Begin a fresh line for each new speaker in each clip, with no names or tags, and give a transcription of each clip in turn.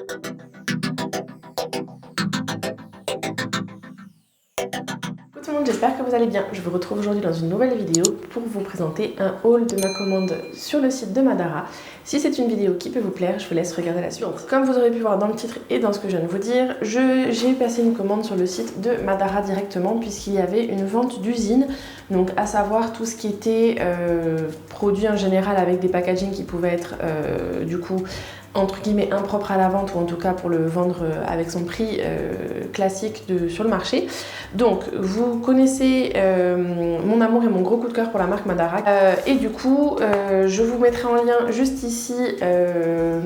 Coucou tout le monde, j'espère que vous allez bien. Je vous retrouve aujourd'hui dans une nouvelle vidéo pour vous présenter un haul de ma commande sur le site de Madara. Si c'est une vidéo qui peut vous plaire, je vous laisse regarder la suite. Donc, comme vous aurez pu voir dans le titre et dans ce que je viens de vous dire, j'ai passé une commande sur le site de Madara directement puisqu'il y avait une vente d'usine, donc à savoir tout ce qui était produit en général avec des packaging qui pouvaient être du coup entre guillemets impropre à la vente, ou en tout cas pour le vendre avec son prix classique sur le marché. Donc vous connaissez mon amour et mon gros coup de cœur pour la marque Madara, et du coup je vous mettrai en lien juste ici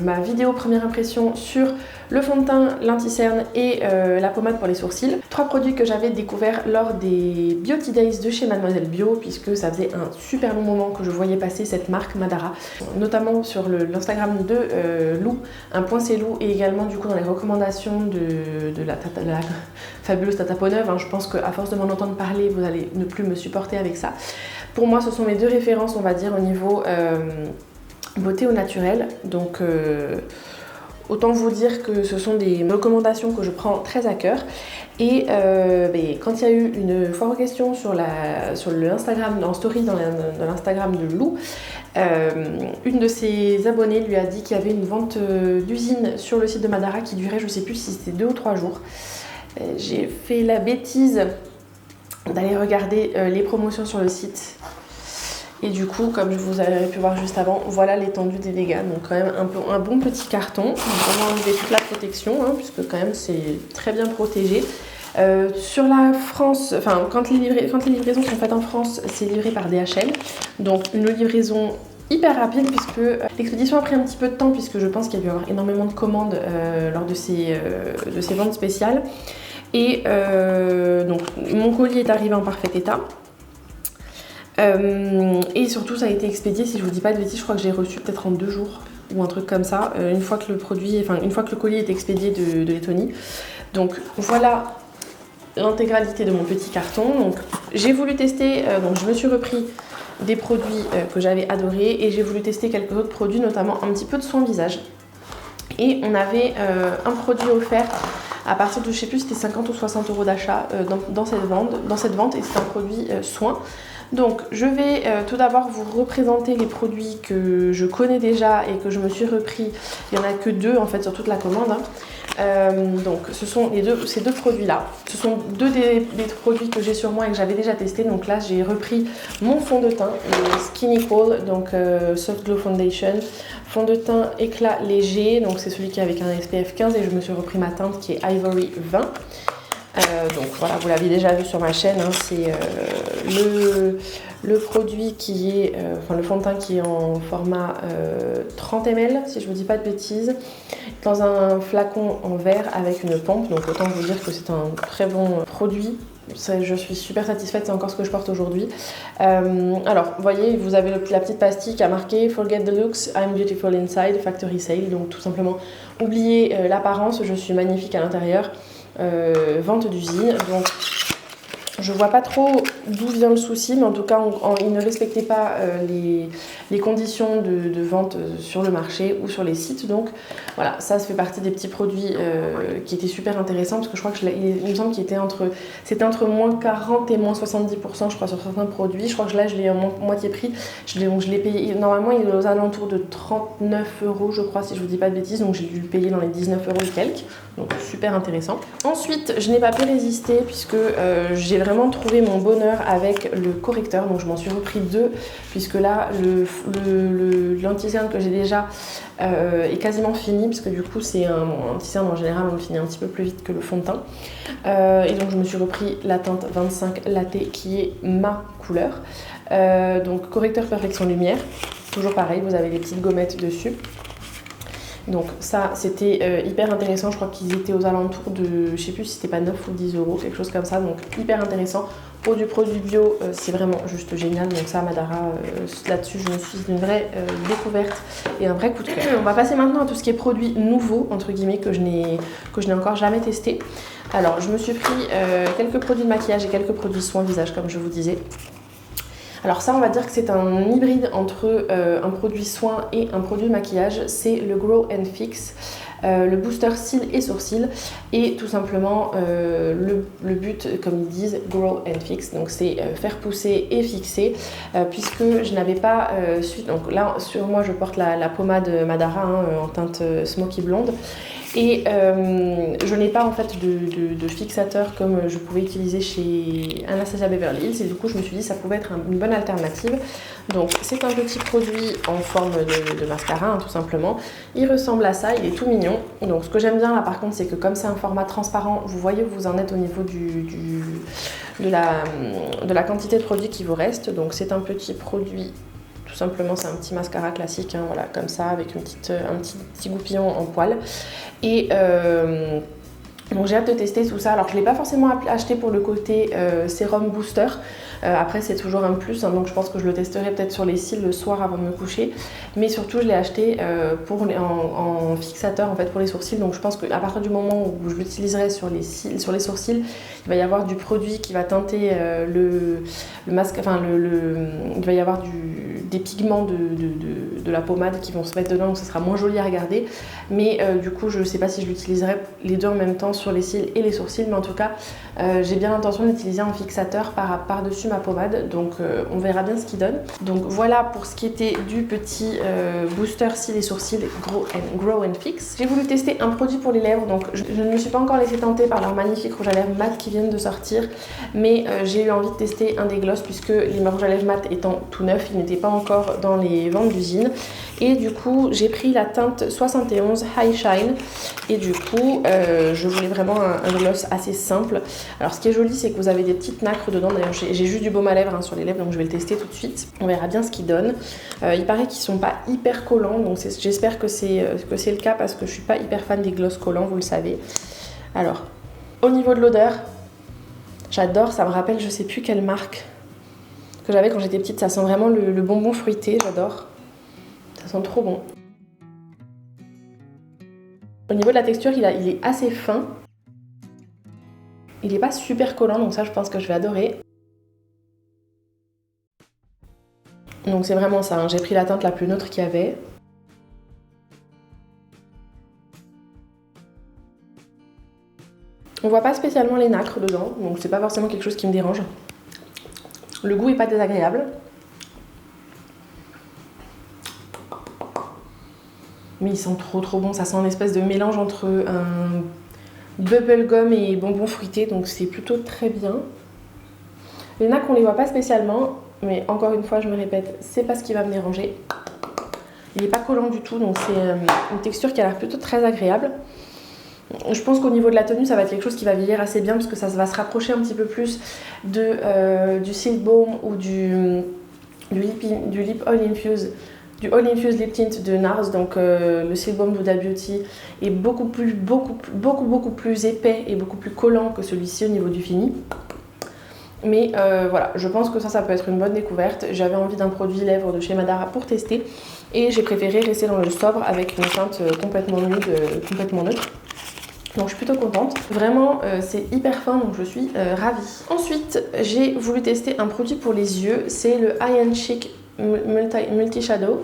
ma vidéo première impression sur le fond de teint, l'anti-cerne et la pommade pour les sourcils. 3 produits que j'avais découverts lors des Beauty Days de chez Mademoiselle Bio, puisque ça faisait un super long moment que je voyais passer cette marque Madara, notamment sur l'Instagram de Lou, un point c'est Lou, et également du coup dans les recommandations de la fabuleuse Tata Peau-Neuve. Je pense qu'à force de m'en entendre parler, vous allez ne plus me supporter avec ça. Pour moi, ce sont mes deux références, on va dire, au niveau beauté au naturel. Donc autant vous dire que ce sont des recommandations que je prends très à cœur. Et quand il y a eu une foire aux questions sur le Instagram, en story dans l'Instagram de Lou, une de ses abonnées lui a dit qu'il y avait une vente d'usine sur le site de Madara qui durait, je sais plus si c'était 2 ou 3 jours. J'ai fait la bêtise d'aller regarder les promotions sur le site. Et du coup, comme vous avez pu voir juste avant, voilà l'étendue des dégâts. Donc quand même un bon petit carton. Donc on va enlever toute la protection, puisque quand même c'est très bien protégé. Sur la France, enfin quand les livraisons sont faites en France, c'est livré par DHL. Donc une livraison hyper rapide, puisque l'expédition a pris un petit peu de temps, puisque je pense qu'il y a dû y avoir énormément de commandes lors de ces ventes spéciales. Et donc mon colis est arrivé en parfait état. Et surtout ça a été expédié, si je vous dis pas de bêtises, je crois que j'ai reçu peut-être en 2 jours ou un truc comme ça, une fois que le colis est expédié de Lettonie. Donc voilà l'intégralité de mon petit carton. Donc j'ai voulu tester, donc je me suis repris des produits que j'avais adorés, et j'ai voulu tester quelques autres produits, notamment un petit peu de soin visage. Et on avait un produit offert à partir de, je sais plus, c'était 50 ou 60 euros d'achat dans cette vente, et c'est un produit soin. Donc je vais tout d'abord vous représenter les produits que je connais déjà et que je me suis repris. Il n'y en a que 2 en fait sur toute la commande. Donc ce sont ces deux produits là. Ce sont 2 des produits que j'ai sur moi et que j'avais déjà testé. Donc là j'ai repris mon fond de teint, le Skin Equal, donc Soft Glow Foundation. Fond de teint éclat léger, donc c'est celui qui est avec un SPF 15, et je me suis repris ma teinte qui est Ivory 20. Donc voilà, vous l'avez déjà vu sur ma chaîne, c'est le produit qui est, le fond de teint qui est en format 30 ml, si je ne vous dis pas de bêtises, dans un flacon en verre avec une pompe. Donc autant vous dire que c'est un très bon produit. Je suis super satisfaite, c'est encore ce que je porte aujourd'hui. Alors, vous voyez, vous avez la petite pastille qui a marqué Forget the looks, I'm beautiful inside, factory sale. Donc tout simplement, oubliez l'apparence, je suis magnifique à l'intérieur. Vente d'usine. Donc je vois pas trop d'où vient le souci, mais en tout cas ils ne respectaient pas les conditions de vente sur le marché ou sur les sites. Donc voilà, ça fait partie des petits produits qui étaient super intéressants, parce que je crois que il me semble qu'il était c'était entre moins 40 et moins 70%, je crois, sur certains produits. Je crois que là je l'ai en moitié prix. Je l'ai payé, normalement il est aux alentours de 39 euros, je crois, si je vous dis pas de bêtises, donc j'ai dû le payer dans les 19 euros et quelques. Donc super intéressant. Ensuite, je n'ai pas pu résister, puisque j'ai vraiment trouvé mon bonheur avec le correcteur. Donc je m'en suis repris 2, puisque là l'anti-cerne que j'ai déjà est quasiment fini, puisque du coup c'est un anti-cerne en général, on le finit un petit peu plus vite que le fond de teint. Et donc je me suis repris la teinte 25 Latte, qui est ma couleur. Donc correcteur perfection lumière, toujours pareil, vous avez les petites gommettes dessus. Donc ça c'était hyper intéressant, je crois qu'ils étaient aux alentours de, je sais plus si c'était pas 9 ou 10 euros, quelque chose comme ça, donc hyper intéressant. Pour du produit bio, c'est vraiment juste génial, donc ça Madara, là-dessus je me suis une vraie découverte et un vrai coup de cœur. On va passer maintenant à tout ce qui est produits nouveaux, entre guillemets, que je n'ai encore jamais testé. Alors je me suis pris quelques produits de maquillage et quelques produits soins visage, comme je vous disais. Alors ça, on va dire que c'est un hybride entre un produit soin et un produit de maquillage. C'est le Grow and Fix le booster cils et sourcils et tout simplement le but, comme ils disent, grow and fix, donc c'est faire pousser et fixer puisque je n'avais pas su, donc là sur moi je porte la pommade Madara en teinte smoky blonde. Et je n'ai pas en fait de fixateur comme je pouvais utiliser chez Anastasia Beverly Hills et du coup je me suis dit que ça pouvait être une bonne alternative. Donc c'est un petit produit en forme de mascara tout simplement. Il ressemble à ça, il est tout mignon. Donc ce que j'aime bien là par contre c'est que comme c'est un format transparent, vous voyez où vous en êtes au niveau de la quantité de produit qui vous reste. Donc c'est un petit produit. Tout simplement, c'est un petit mascara classique, voilà, comme ça, avec un petit goupillon en poil. Et donc j'ai hâte de tester tout ça. Alors je ne l'ai pas forcément acheté pour le côté sérum booster. Après c'est toujours un plus, donc je pense que je le testerai peut-être sur les cils le soir avant de me coucher. Mais surtout je l'ai acheté en fixateur en fait pour les sourcils. Donc je pense qu'à partir du moment où je l'utiliserai sur les sourcils, il va y avoir du produit qui va teinter le masque, enfin il va y avoir des pigments de la pommade qui vont se mettre dedans, donc ça sera moins joli à regarder. Mais du coup je ne sais pas si je l'utiliserai les deux en même temps sur les cils et les sourcils, mais en tout cas j'ai bien l'intention d'utiliser un fixateur par-dessus ma pommade, donc on verra bien ce qu'il donne. Donc voilà pour ce qui était du petit booster cils et sourcils Grow and Fix. J'ai voulu tester un produit pour les lèvres, donc je ne me suis pas encore laissé tenter par leur magnifique rouge à lèvres mat qui viennent de sortir, mais j'ai eu envie de tester un des gloss puisque les rouges à lèvres mat étant tout neuf, ils n'étaient pas encore dans les ventes d'usine. Et du coup j'ai pris la teinte 71 High Shine et du coup je voulais vraiment un gloss assez simple. Alors ce qui est joli c'est que vous avez des petites nacres dedans, d'ailleurs j'ai juste du baume à lèvres sur les lèvres, donc je vais le tester tout de suite, on verra bien ce qu'il donne. Il paraît qu'ils sont pas hyper collants, donc j'espère que c'est le cas parce que je suis pas hyper fan des gloss collants, vous le savez. Alors au niveau de l'odeur, j'adore, ça me rappelle je sais plus quelle marque que j'avais quand j'étais petite, ça sent vraiment le bonbon fruité, j'adore. Ça sent trop bon. Au niveau de la texture, il est assez fin. Il n'est pas super collant, donc ça je pense que je vais adorer. Donc c'est vraiment ça, j'ai pris la teinte la plus neutre qu'il y avait. On voit pas spécialement les nacres dedans, donc c'est pas forcément quelque chose qui me dérange. Le goût est pas désagréable. Mais il sent trop bon, ça sent une espèce de mélange entre un bubblegum et bonbons fruités, donc c'est plutôt très bien. Les nacres on les voit pas spécialement, mais encore une fois je me répète, c'est pas ce qui va me déranger. Il n'est pas collant du tout, donc c'est une texture qui a l'air plutôt très agréable. Je pense qu'au niveau de la tenue ça va être quelque chose qui va vieillir assez bien parce que ça va se rapprocher un petit peu plus du Silk Balm ou du Lip Oil Infused. Du All Infused Lip Tint de NARS, donc le Silk Balm Huda Beauty est beaucoup plus épais et beaucoup plus collant que celui-ci au niveau du fini. Mais voilà, je pense que ça peut être une bonne découverte. J'avais envie d'un produit lèvres de chez Madara pour tester et j'ai préféré rester dans le sobre avec une teinte complètement nude, complètement neutre. Donc je suis plutôt contente. Vraiment, c'est hyper fin, donc je suis ravie. Ensuite, j'ai voulu tester un produit pour les yeux. C'est le Eye and Cheek Multi Shadow.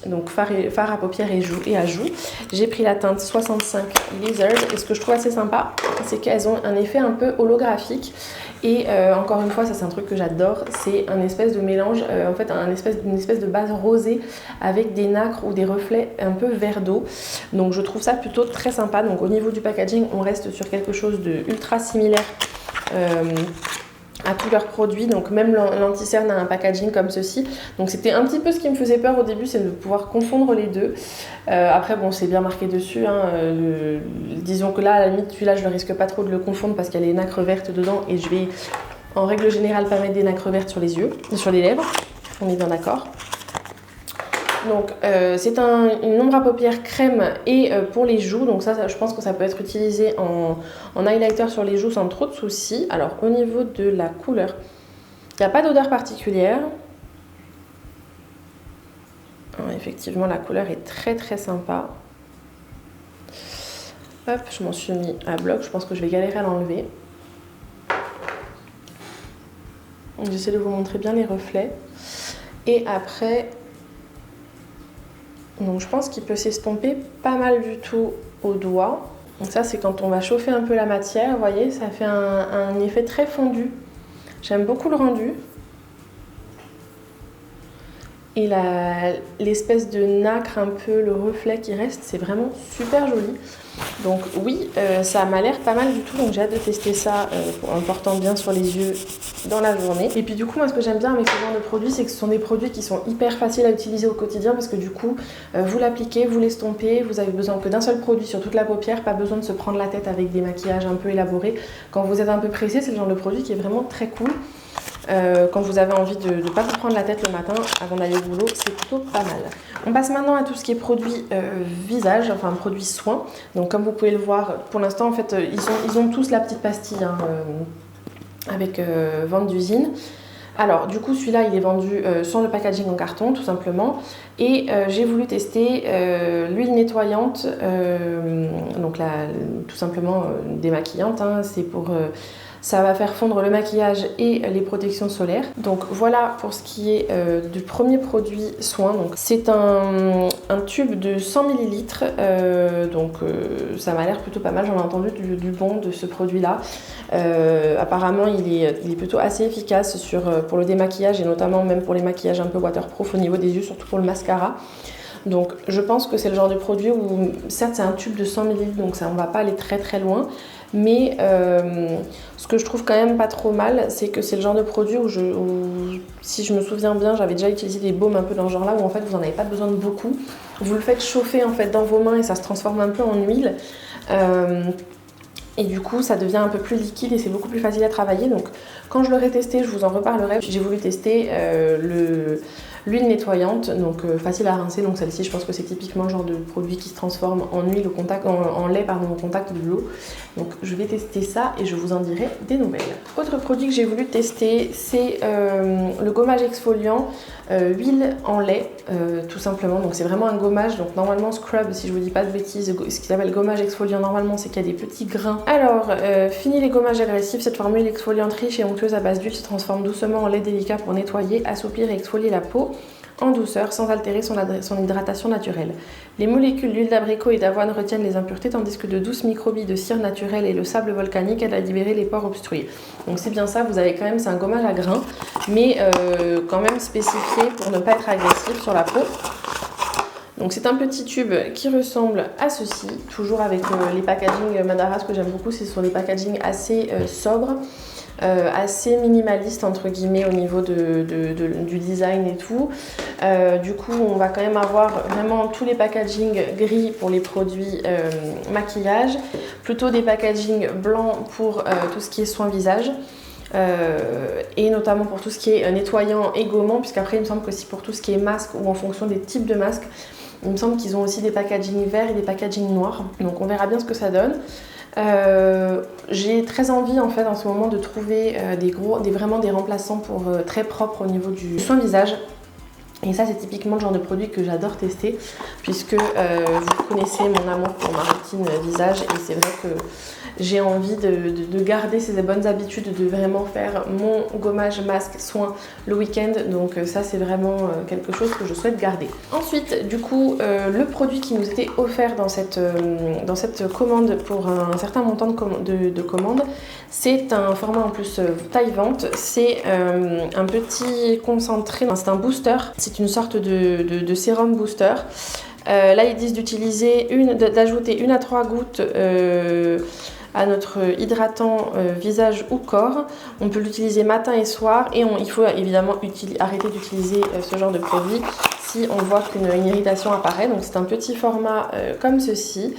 Donc fard à paupières et à joues. J'ai pris la teinte 65 Lizard. Et ce que je trouve assez sympa, c'est qu'elles ont un effet un peu holographique. Et encore une fois, ça c'est un truc que j'adore, c'est un espèce de mélange, en fait une espèce de base rosée avec des nacres ou des reflets un peu vert d'eau. Donc je trouve ça plutôt très sympa. Donc au niveau du packaging, on reste sur quelque chose de ultra similaire à tous leurs produits, donc même l'anti-cerne a un packaging comme ceci. Donc c'était un petit peu ce qui me faisait peur au début, c'est de pouvoir confondre les deux. Après bon, c'est bien marqué dessus, disons que là à la limite celui-là je ne risque pas trop de le confondre parce qu'il y a les nacres vertes dedans et je vais en règle générale pas mettre des nacres vertes sur les yeux, sur les lèvres, on est bien d'accord. Donc c'est une ombre à paupières crème et pour les joues, donc ça je pense que ça peut être utilisé en highlighter sur les joues sans trop de soucis. Alors au niveau de la couleur, il n'y a pas d'odeur particulière. Effectivement la couleur est très sympa. Hop, je m'en suis mis à bloc, je pense que je vais galérer à l'enlever. J'essaie de vous montrer bien les reflets. Et après... Donc je pense qu'il peut s'estomper pas mal du tout au doigt. Donc ça c'est quand on va chauffer un peu la matière, vous voyez, ça fait un effet très fondu. J'aime beaucoup le rendu. Et l'espèce de nacre, un peu le reflet qui reste, c'est vraiment super joli. Donc oui, ça m'a l'air pas mal du tout, donc j'ai hâte de tester ça en le portant bien sur les yeux dans la journée. Et puis du coup, moi ce que j'aime bien avec ce genre de produits, c'est que ce sont des produits qui sont hyper faciles à utiliser au quotidien parce que du coup, vous l'appliquez, vous l'estompez, vous avez besoin que d'un seul produit sur toute la paupière, pas besoin de se prendre la tête avec des maquillages un peu élaborés. Quand vous êtes un peu pressé, c'est le genre de produit qui est vraiment très cool. Quand vous avez envie de ne pas vous prendre la tête le matin avant d'aller au boulot, c'est plutôt pas mal. On passe maintenant à tout ce qui est produit visage, enfin produit soin. Donc comme vous pouvez le voir, pour l'instant en fait ils ont tous la petite pastille hein, avec vente d'usine. Alors du coup celui-là il est vendu sans le packaging en carton tout simplement et j'ai voulu tester l'huile nettoyante, donc tout simplement démaquillante, hein, c'est pour... ça va faire fondre le maquillage et les protections solaires. Donc voilà pour ce qui est du premier produit soin. Donc c'est un tube de 100 ml. Donc ça m'a l'air plutôt pas mal. J'en ai entendu du bon de ce produit-là. Apparemment il est plutôt assez efficace pour le démaquillage et notamment même pour les maquillages un peu waterproof au niveau des yeux, surtout pour le mascara. Donc je pense que c'est le genre de produit où certes c'est un tube de 100 ml donc ça on va pas aller très très loin. Mais ce que je trouve quand même pas trop mal, c'est que c'est le genre de produit où si je me souviens bien, j'avais déjà utilisé des baumes un peu dans ce genre là où en fait vous n'en avez pas besoin de beaucoup. Vous le faites chauffer en fait dans vos mains et ça se transforme un peu en huile. Et du coup ça devient un peu plus liquide et c'est beaucoup plus facile à travailler. Donc quand je l'aurai testé, je vous en reparlerai. J'ai voulu tester l'huile nettoyante, donc facile à rincer. Donc celle-ci, je pense que c'est typiquement le genre de produit qui se transforme en huile en lait au contact de l'eau. Donc je vais tester ça et je vous en dirai des nouvelles. Autre produit que j'ai voulu tester, c'est le gommage exfoliant huile en lait, tout simplement. Donc c'est vraiment un gommage. Donc normalement scrub, si je vous dis pas de bêtises, ce qui s'appelle gommage exfoliant normalement, c'est qu'il y a des petits grains. Alors fini les gommages agressifs, cette formule exfoliante riche et onctueuse à base d'huile se transforme doucement en lait délicat pour nettoyer, assouplir et exfolier la peau en douceur sans altérer son hydratation naturelle. Les molécules d'huile d'abricot et d'avoine retiennent les impuretés tandis que de douces microbilles de cire naturelle et le sable volcanique aident à libérer les pores obstrués. Donc c'est bien ça, vous avez quand même, c'est un gommage à grains mais quand même spécifié pour ne pas être agressif sur la peau. Donc c'est un petit tube qui ressemble à ceci, toujours avec les packaging Madara. Ce que j'aime beaucoup, ce sont des packaging assez sobres, assez minimalistes entre guillemets au niveau du design et tout. Du coup on va quand même avoir vraiment tous les packaging gris pour les produits maquillage, plutôt des packaging blancs pour tout ce qui est soin visage. Et notamment pour tout ce qui est nettoyant et gommant, puisqu'après il me semble que si pour tout ce qui est masque ou en fonction des types de masques, il me semble qu'ils ont aussi des packaging verts et des packaging noirs, donc on verra bien ce que ça donne. J'ai très envie en fait en ce moment de trouver vraiment des remplaçants pour très propres au niveau du soin visage. Et ça c'est typiquement le genre de produit que j'adore tester puisque vous connaissez mon amour pour ma routine visage et c'est vrai que j'ai envie de garder ces bonnes habitudes de vraiment faire mon gommage masque soin le week-end. Donc ça c'est vraiment quelque chose que je souhaite garder. Ensuite du coup le produit qui nous était offert dans cette commande pour un certain montant de commande, c'est un format en plus taille vente. C'est un petit concentré, c'est un booster, c'est une sorte de sérum booster. Là ils disent d'ajouter 1 à 3 gouttes à notre hydratant visage ou corps. On peut l'utiliser matin et soir et il faut évidemment arrêter d'utiliser ce genre de produit si on voit qu'une irritation apparaît. Donc c'est un petit format comme ceci.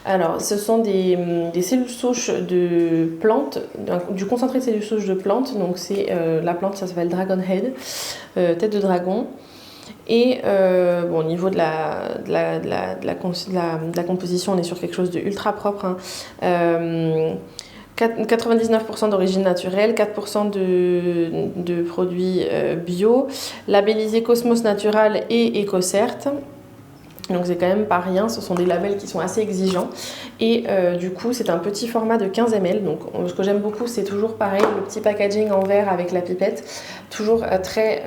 Alors ce sont des cellules souches de plantes, du concentré de cellules souches de plantes. Donc c'est la plante, ça s'appelle Dragon Head, tête de dragon. Et bon, au niveau de la composition, on est sur quelque chose de ultra propre, hein. 99% d'origine naturelle, 4% de produits bio, labellisé Cosmos Natural et EcoCert. Donc c'est quand même pas rien, ce sont des labels qui sont assez exigeants. Et du coup c'est un petit format de 15 ml. Donc ce que j'aime beaucoup c'est toujours pareil, le petit packaging en verre avec la pipette. Toujours très...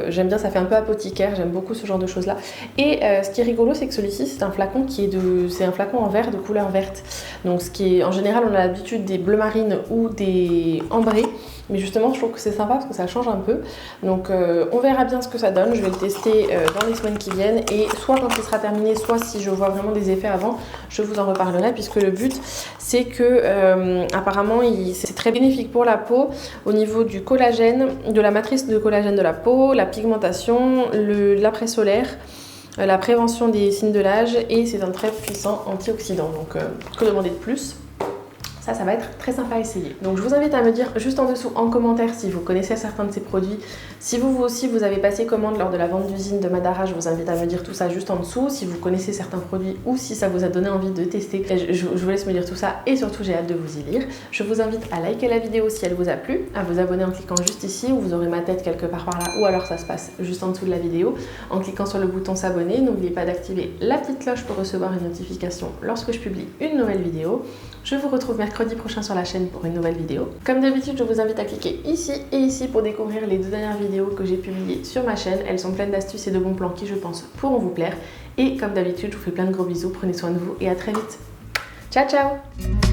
j'aime bien, ça fait un peu apothicaire, j'aime beaucoup ce genre de choses là. Et ce qui est rigolo c'est que celui-ci c'est un flacon qui est c'est un flacon en verre de couleur verte. Donc ce qui est... En général on a l'habitude des bleu marine ou des ambrés. Mais justement, je trouve que c'est sympa parce que ça change un peu. Donc, on verra bien ce que ça donne. Je vais le tester dans les semaines qui viennent. Et soit quand il sera terminé, soit si je vois vraiment des effets avant, je vous en reparlerai. Puisque le but, c'est que apparemment, c'est très bénéfique pour la peau au niveau du collagène, de la matrice de collagène de la peau, la pigmentation, l'après solaire, la prévention des signes de l'âge. Et c'est un très puissant antioxydant. Donc, que demander de plus ? Ça va être très sympa à essayer. Donc je vous invite à me dire juste en dessous en commentaire si vous connaissez certains de ces produits. Si vous aussi vous avez passé commande lors de la vente d'usine de Madara, je vous invite à me dire tout ça juste en dessous. Si vous connaissez certains produits ou si ça vous a donné envie de tester, je vous laisse me dire tout ça et surtout j'ai hâte de vous y lire. Je vous invite à liker la vidéo si elle vous a plu, à vous abonner en cliquant juste ici où vous aurez ma tête quelque part par là ou alors ça se passe juste en dessous de la vidéo. En cliquant sur le bouton s'abonner, n'oubliez pas d'activer la petite cloche pour recevoir une notification lorsque je publie une nouvelle vidéo. Je vous retrouve mercredi prochain sur la chaîne pour une nouvelle vidéo. Comme d'habitude, je vous invite à cliquer ici et ici pour découvrir les 2 dernières vidéos que j'ai publiées sur ma chaîne. Elles sont pleines d'astuces et de bons plans qui, je pense, pourront vous plaire. Et comme d'habitude, je vous fais plein de gros bisous, prenez soin de vous et à très vite. Ciao, ciao!